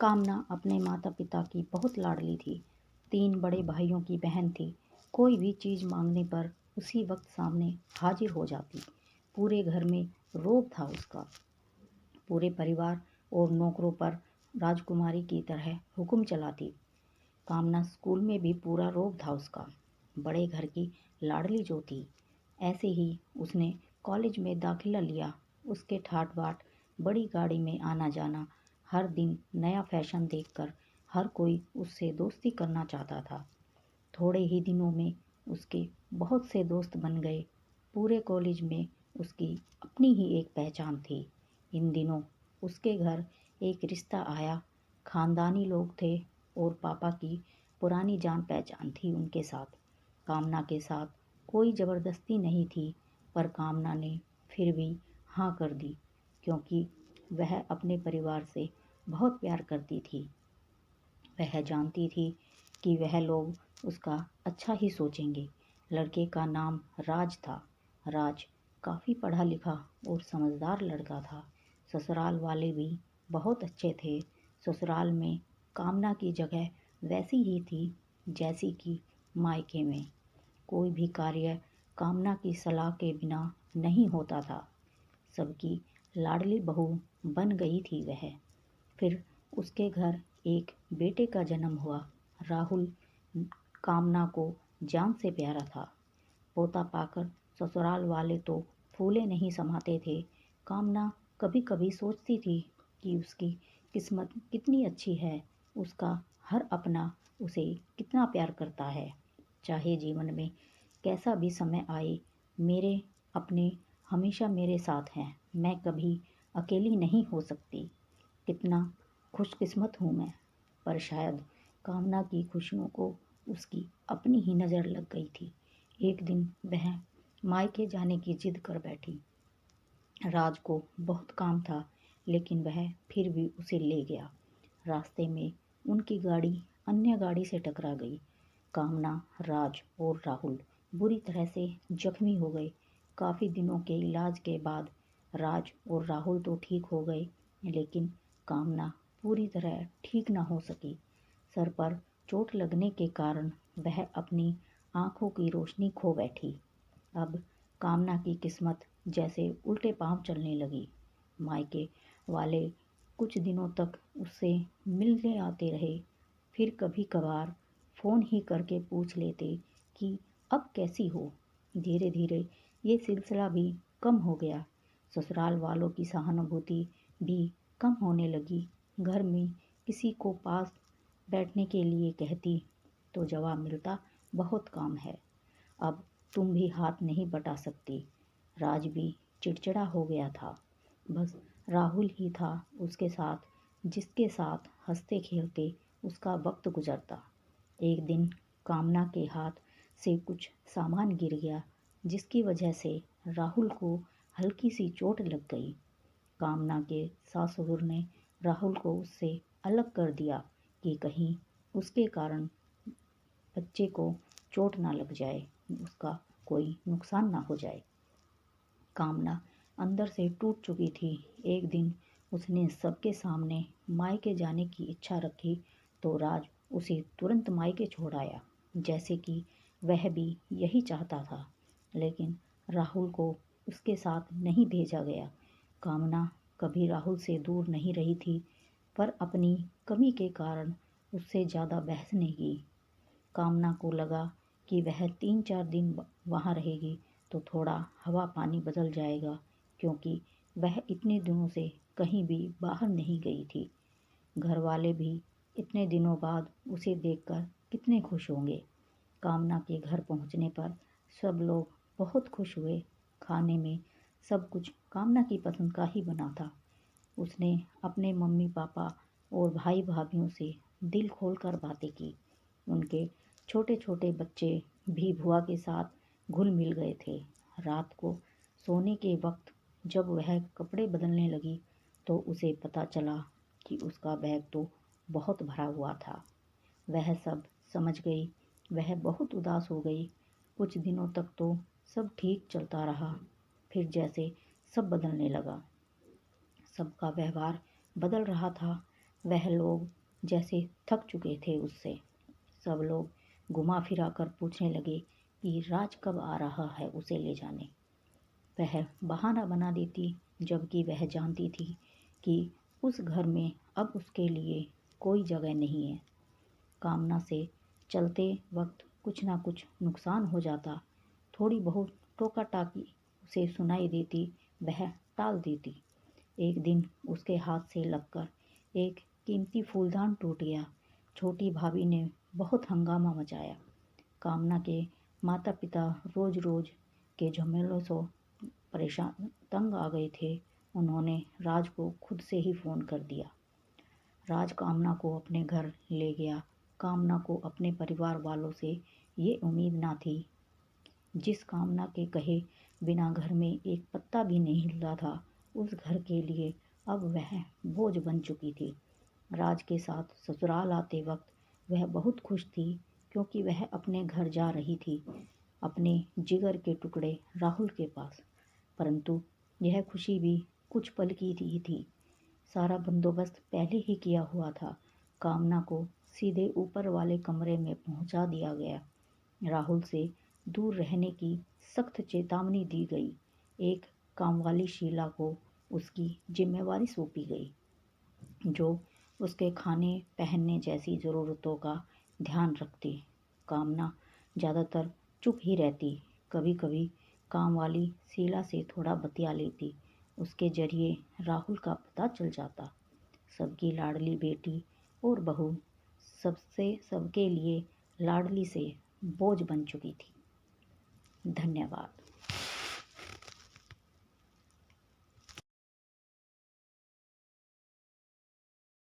कामना अपने माता पिता की बहुत लाडली थी। 3 बड़े भाइयों की बहन थी। कोई भी चीज़ मांगने पर उसी वक्त सामने हाजिर हो जाती। पूरे घर में रोब था उसका। पूरे परिवार और नौकरों पर राजकुमारी की तरह हुक्म चलाती। कामना स्कूल में भी पूरा रोब था उसका। बड़े घर की लाडली जो थी। ऐसे ही उसने कॉलेज में दाखिला लिया। उसके ठाट बाट, बड़ी गाड़ी में आना जाना, हर दिन नया फैशन देखकर हर कोई उससे दोस्ती करना चाहता था। थोड़े ही दिनों में उसके बहुत से दोस्त बन गए। पूरे कॉलेज में उसकी अपनी ही एक पहचान थी। इन दिनों उसके घर एक रिश्ता आया। खानदानी लोग थे और पापा की पुरानी जान पहचान थी उनके साथ। कामना के साथ कोई ज़बरदस्ती नहीं थी, पर कामना ने फिर भी हाँ कर दी, क्योंकि वह अपने परिवार से बहुत प्यार करती थी। वह जानती थी कि वह लोग उसका अच्छा ही सोचेंगे। लड़के का नाम राज था। राज काफ़ी पढ़ा लिखा और समझदार लड़का था। ससुराल वाले भी बहुत अच्छे थे। ससुराल में कामना की जगह वैसी ही थी जैसी कि मायके में। कोई भी कार्य कामना की सलाह के बिना नहीं होता था। सबकी लाडली बहू बन गई थी वह। फिर उसके घर एक बेटे का जन्म हुआ। राहुल कामना को जान से प्यारा था। पोता पाकर ससुराल वाले तो फूले नहीं समाते थे। कामना कभी कभी सोचती थी कि उसकी किस्मत कितनी अच्छी है। उसका हर अपना उसे कितना प्यार करता है। चाहे जीवन में कैसा भी समय आए, मेरे अपने हमेशा मेरे साथ हैं। मैं कभी अकेली नहीं हो सकती। कितना खुशकिस्मत हूँ मैं। पर शायद कामना की खुशियों को उसकी अपनी ही नज़र लग गई थी। एक दिन वह मायके जाने की जिद कर बैठी। राज को बहुत काम था, लेकिन वह फिर भी उसे ले गया। रास्ते में उनकी गाड़ी अन्य गाड़ी से टकरा गई। कामना, राज और राहुल बुरी तरह से जख्मी हो गए। काफ़ी दिनों के इलाज के बाद राज और राहुल तो ठीक हो गए, लेकिन कामना पूरी तरह ठीक न हो सकी। सर पर चोट लगने के कारण वह अपनी आंखों की रोशनी खो बैठी। अब कामना की किस्मत जैसे उल्टे पांव चलने लगी। मायके वाले कुछ दिनों तक उससे मिलने आते रहे। फिर कभी कभार फ़ोन ही करके पूछ लेते कि अब कैसी हो। धीरे धीरे ये सिलसिला भी कम हो गया। ससुराल वालों की सहानुभूति भी कम होने लगी। घर में किसी को पास बैठने के लिए कहती तो जवाब मिलता, बहुत काम है, अब तुम भी हाथ नहीं बटा सकती। राज भी चिड़चिड़ा हो गया था। बस राहुल ही था उसके साथ, जिसके साथ हंसते खेलते उसका वक्त गुजरता। एक दिन कामना के हाथ से कुछ सामान गिर गया, जिसकी वजह से राहुल को हल्की सी चोट लग गई। कामना के सास ससुर ने राहुल को उससे अलग कर दिया कि कहीं उसके कारण बच्चे को चोट ना लग जाए, उसका कोई नुकसान ना हो जाए। कामना अंदर से टूट चुकी थी। एक दिन उसने सबके सामने मायके जाने की इच्छा रखी तो राज उसे तुरंत मायके छोड़ आया, जैसे कि वह भी यही चाहता था। लेकिन राहुल को उसके साथ नहीं भेजा गया। कामना कभी राहुल से दूर नहीं रही थी, पर अपनी कमी के कारण उससे ज़्यादा बहस नहीं की। कामना को लगा कि वह 3-4 दिन वहाँ रहेगी तो थोड़ा हवा पानी बदल जाएगा, क्योंकि वह इतने दिनों से कहीं भी बाहर नहीं गई थी। घर वाले भी इतने दिनों बाद उसे देखकर कितने खुश होंगे। कामना के घर पहुँचने पर सब लोग बहुत खुश हुए। खाने में सब कुछ कामना की पसंद का ही बना था। उसने अपने मम्मी पापा और भाई भाभीयों से दिल खोलकर बातें की। उनके छोटे छोटे बच्चे भी बुआ के साथ घुल मिल गए थे। रात को सोने के वक्त जब वह कपड़े बदलने लगी तो उसे पता चला कि उसका बैग तो बहुत भरा हुआ था। वह सब समझ गई। वह बहुत उदास हो गई। कुछ दिनों तक तो सब ठीक चलता रहा, फिर जैसे सब बदलने लगा। सबका व्यवहार बदल रहा था। वह लोग जैसे थक चुके थे उससे। सब लोग घुमा फिरा कर पूछने लगे कि राज कब आ रहा है उसे ले जाने। वह बहाना बना देती, जबकि वह जानती थी कि उस घर में अब उसके लिए कोई जगह नहीं है। कामना से चलते वक्त कुछ ना कुछ नुकसान हो जाता, थोड़ी बहुत टोका टाकी उसे सुनाई देती, वह टाल देती। एक दिन उसके हाथ से लगकर एक कीमती फूलदान टूट गया। छोटी भाभी ने बहुत हंगामा मचाया। कामना के माता पिता रोज रोज के झमेलों से परेशान तंग आ गए थे। उन्होंने राज को खुद से ही फ़ोन कर दिया। राज कामना को अपने घर ले गया। कामना को अपने परिवार वालों से ये उम्मीद ना थी। जिस कामना के कहे बिना घर में एक पत्ता भी नहीं हिलता था, उस घर के लिए अब वह बोझ बन चुकी थी। राज के साथ ससुराल आते वक्त वह बहुत खुश थी, क्योंकि वह अपने घर जा रही थी, अपने जिगर के टुकड़े राहुल के पास। परंतु यह खुशी भी कुछ पल की ही थी। सारा बंदोबस्त पहले ही किया हुआ था। कामना को सीधे ऊपर वाले कमरे में पहुंचा दिया गया। राहुल से दूर रहने की सख्त चेतावनी दी गई। एक कामवाली शीला को उसकी जिम्मेवारी सौंपी गई, जो उसके खाने पहनने जैसी ज़रूरतों का ध्यान रखती। कामना ज़्यादातर चुप ही रहती। कभी कभी कामवाली शीला से थोड़ा बतिया लेती। उसके जरिए राहुल का पता चल जाता। सबकी लाडली बेटी और बहू सबसे सबके लिए लाडली से बोझ बन चुकी थी। धन्यवाद।